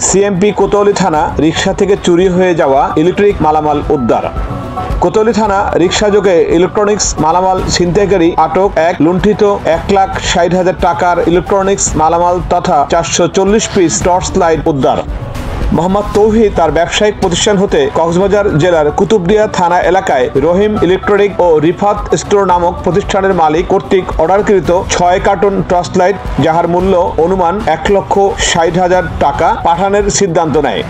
CMP Kotwali থানা রিকশা থেকে চুরি হয়ে যাওয়া ইলেকট্রিক মালামাল উদ্ধার। কোতোয়ালি থানা রিকশাযোগে ইলেকট্রনিক্স মালামাল ছিনতাইকারী আটক। লুণ্ঠিত 1,60,000 টাকার ইলেকট্রনিক্স মালামাল তথা 440 পিস টর্চ লাইট উদ্ধার। মোহাম্মদ তৌহিদ তার ব্যবসায়িক প্রতিষ্ঠান হতে কক্সবাজার জেলার কুতুবদিয়া থানা এলাকায় রহিম ইলেকট্রনিক ও রিফাত স্টোর নামক প্রতিষ্ঠানের মালিক কর্তৃক অর্ডারকৃত 6 কার্টন টর্চ লাইট, যাহার মূল্য অনুমান 1,60,000 টাকা পাঠানোর সিদ্ধান্ত নেয়।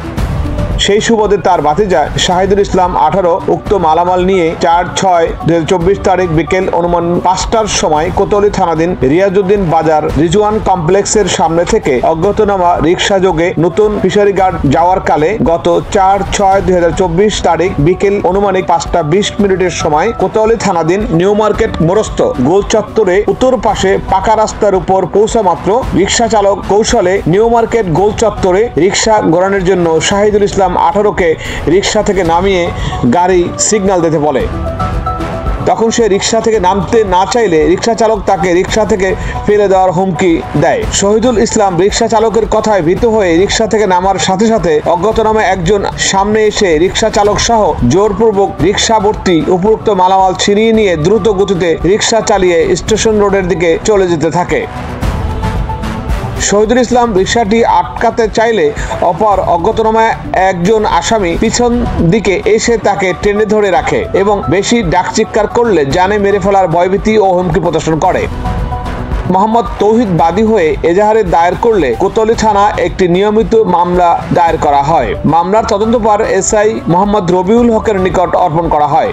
সেই সুবাদে তার ভাতিজা শাহিদুল ইসলাম 18 উক্ত মালামাল নিয়ে 4/6/2024 তারিখ বিকেল অনুমান 5টার সময় কোতোয়ালি থানাধীন রিয়াজউদ্দিন বাজার রিজওয়ান কমপ্লেক্সের সামনে থেকে অজ্ঞাতনামা রিকশাযোগে নতুন ফিশারি ঘাট যাওয়ার কালে গত 4/6/2024 তারিখ বিকেল অনুমানিক 5টা 20 সময় কোতোয়ালি থানাধীন নিউ মার্কেট মোরস্ত গোল চত্বরে উত্তর পাশে পাকা রাস্তার উপর পৌঁছা মাত্র রিকশা চালক কৌশলে নিউ মার্কেট গোল চত্বরে রিকশা ঘোরানোর জন্য শাহিদুল ইসলাম 18কে রিকশা থেকে নামিয়ে গাড়ি সিগন্যাল দিতে বলে। তখন সে রিকশা থেকে নামতে না চাইলে রিকশা চালক তাকে রিকশা থেকে ফেলে দেওয়ার হুমকি দেয়। শহীদুল ইসলাম রিকশা চালকের কথায় ভীত হয়ে রিকশা থেকে নামার সাথে সাথে অজ্ঞাতনামা একজন সামনে এসে রিকশা চালক সহ জোরপূর্বক রিকশা ভর্তি উপরোক্ত মালামাল ছিনিয়ে নিয়ে দ্রুত গতিতে রিকশা চালিয়ে স্টেশন রোডের দিকে চলে যেতে থাকে। শহীদুল ইসলাম রিকশাটি আটকাতে চাইলে অপর অজ্ঞাতনামা একজন আসামি পিছন দিকে এসে তাকে টেনে ধরে রাখে এবং বেশি ডাকচিৎকার করলে জানে মেরে ফেলার ভয়ভীতি ও হুমকি প্রদর্শন করে। মোহাম্মদ তৌহিদ বাদী হয়ে এজাহারে দায়ের করলে কোতোয়ালি থানা একটি নিয়মিত মামলা দায়ের করা হয়। মামলার তদন্তভার এসআই মোহাম্মদ রবিউল হকের নিকট অর্পণ করা হয়।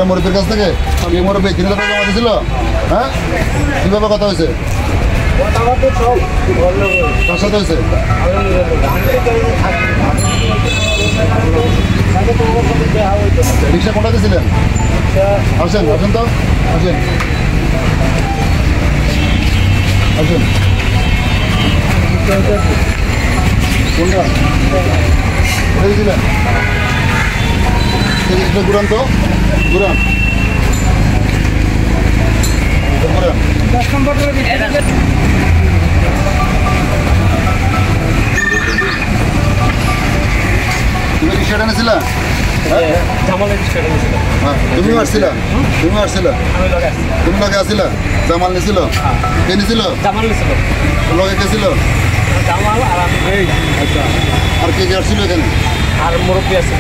মুরব্বীর কাছ থেকে মুরব্বী 3,000 টাকা জমা দিয়েছিল। হ্যাঁ, কিভাবে কথা হয়েছে? কার সাথে হয়েছে? রিক্সা কোনটা দিয়েছিলেন? আসেন আসেন তো আসেন আসেন। কোনটা দিয়েছিলেন? ঘুরান তো, ঘুরান তুমি রিক্সাটা নিয়েছিলা? তুমি আসছিলা? তুমি আসছিলা? তুমি লগে আসছিলা? জামাল নিয়েছিল? কে নিয়েছিল? লগে কে ছিল? আচ্ছা, আর কে কে আসছিল এখানে? আর মুরব্বী আসছিল।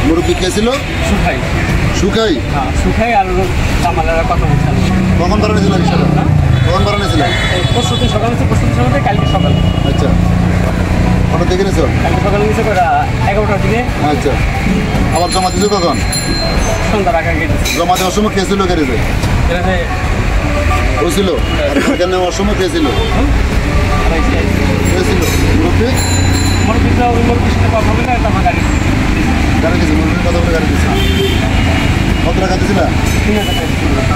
মুরব্বী কে ছিল? সুখাই। সুখাই? হ্যাঁ, সুখাই আর জামালের কথা বলছিলাম। কখন ভাড়া নিয়েছিল রিক্সাটা? কখন ভাড়া নিয়েছিল? পরশুদিন সকালে, পরশুদিন সকালে, কালকে সকালে। আচ্ছা, কটা দেখে নিয়েছো? কালকে সকালে নিয়েছে 11টার দিকে। আচ্ছা, আবার জমা দিয়েছো কখন? সন্ধ্যার আগে গেছে। জমা দেওয়ার সময় কে ছিল গ্যারেজে? ও ছিল। আর নেওয়ার সময় কে ছিল? কে ছিল? মুরব্বী? মুরব্বীর সাথে কথা বলে আমার গাড়ি গেছে। মুরব্বীর কথা বলে গাড়ি দিয়েছিল। কত টাকা দিয়েছিল? 3,000 টাকা।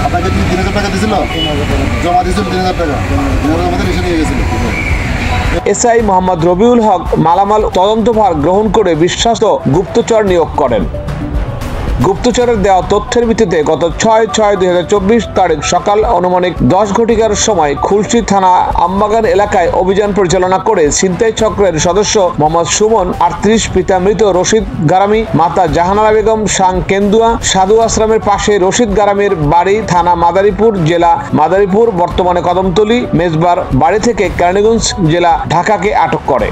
আপনাকে 3,000 টাকা দিয়েছিল? জমা দিয়েছিল 3,000 টাকা। আমাদের রিক্সা নিয়ে গেছিল। এসআই মোহাম্মদ রবিউল হক মালামাল তদন্তভার গ্রহণ করে বিশ্বস্ত গুপ্তচর নিয়োগ করেন। গুপ্তচরের দেওয়া তথ্যের ভিত্তিতে গত 6/6/2024 তারিখ সকাল অনুমানিক 10 ঘটিকার সময় খুলশী থানা আমবাগান এলাকায় অভিযান পরিচালনা করে ছিনতাই চক্রের সদস্য মোহাম্মদ সুমন 38 পিতা মৃত রশিদ গারামি, মাতা জাহানারা বেগম সাং কেন্দুয়া সাধু আশ্রমের পাশে রশিদ গারামির বাড়ি থানা মাদারীপুর, জেলা মাদারীপুর, বর্তমানে কদমতলী, মেজবার বাড়ি থেকে কেরানীগঞ্জ, জেলা ঢাকাকে আটক করে।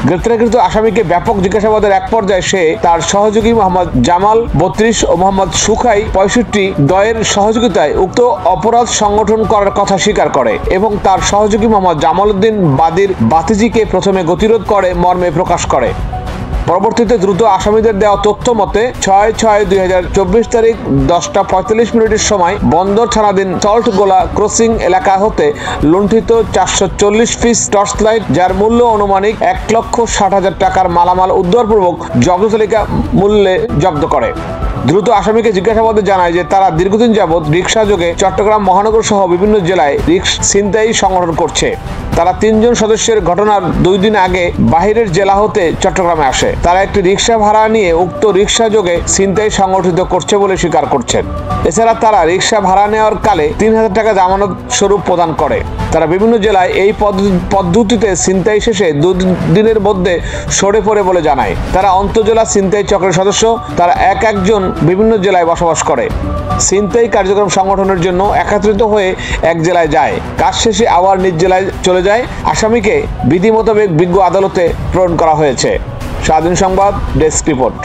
গ্রেপ্তারকৃত আসামিকে ব্যাপক জিজ্ঞাসাবাদের এক পর্যায়ে সে তার সহযোগী মোহাম্মদ জামাল 32 ও মোহাম্মদ সুখাই 65 দ্বয়ের সহযোগিতায় উক্ত অপরাধ সংগঠন করার কথা স্বীকার করে এবং তার সহযোগী মোহাম্মদ জামাল উদ্দিন বাদীর বাতিজিকে প্রথমে গতিরোধ করে মর্মে প্রকাশ করে। পরবর্তীতে দ্রুত আসামিদের দেওয়া তথ্য মতে 6/6/2024 তারিখ 10:45 সময় বন্দর থানাধীন সল্ট গোলা ক্রসিং এলাকা হতে লুণ্ঠিত 440 পিস টর্চ লাইট, যার মূল্য অনুমানিক 1,60,000 টাকার মালামাল উদ্ধারপূর্বক জব্দ তালিকা মূল্যে জব্দ করে। দ্রুত আসামিকে জিজ্ঞাসাবাদে জানায় যে তারা দীর্ঘদিন যাবৎ রিকশা যোগে চট্টগ্রাম মহানগর সহ বিভিন্ন জেলায় ছিনতাই সংগঠন করছে। তারা 3 জন সদস্যের ঘটনার 2 দিন আগে বাহিরের জেলা হতে চট্টগ্রামে আসে। তারা একটি রিকশা ভাড়া নিয়ে উক্ত রিকশা যোগে ছিনতাই সংগঠিত করছে বলে স্বীকার করছেন। এছাড়া তারা রিকশা ভাড়া নেওয়ার কালে 3000 টাকা জামানত স্বরূপ প্রদান করে। তারা বিভিন্ন জেলায় এই পদ্ধতিতে ছিনতাই শেষে 2 দিনের মধ্যে সরে পড়ে বলে জানায়। তারা আন্তঃজেলা ছিনতাই চক্রের সদস্য। তারা একজন বিভিন্ন জেলায় বসবাস করে। ছিনতাই কার্যক্রম সংগঠনের জন্য একত্রিত হয়ে এক জেলায় যায়, কাজ শেষে আবার নিজ জেলায় চলে যায়। আসামিকে বিধি মোতাবেক বিজ্ঞ আদালতে প্রেরণ করা হয়েছে। স্বাধীন সংবাদ ডেস্ক রিপোর্ট।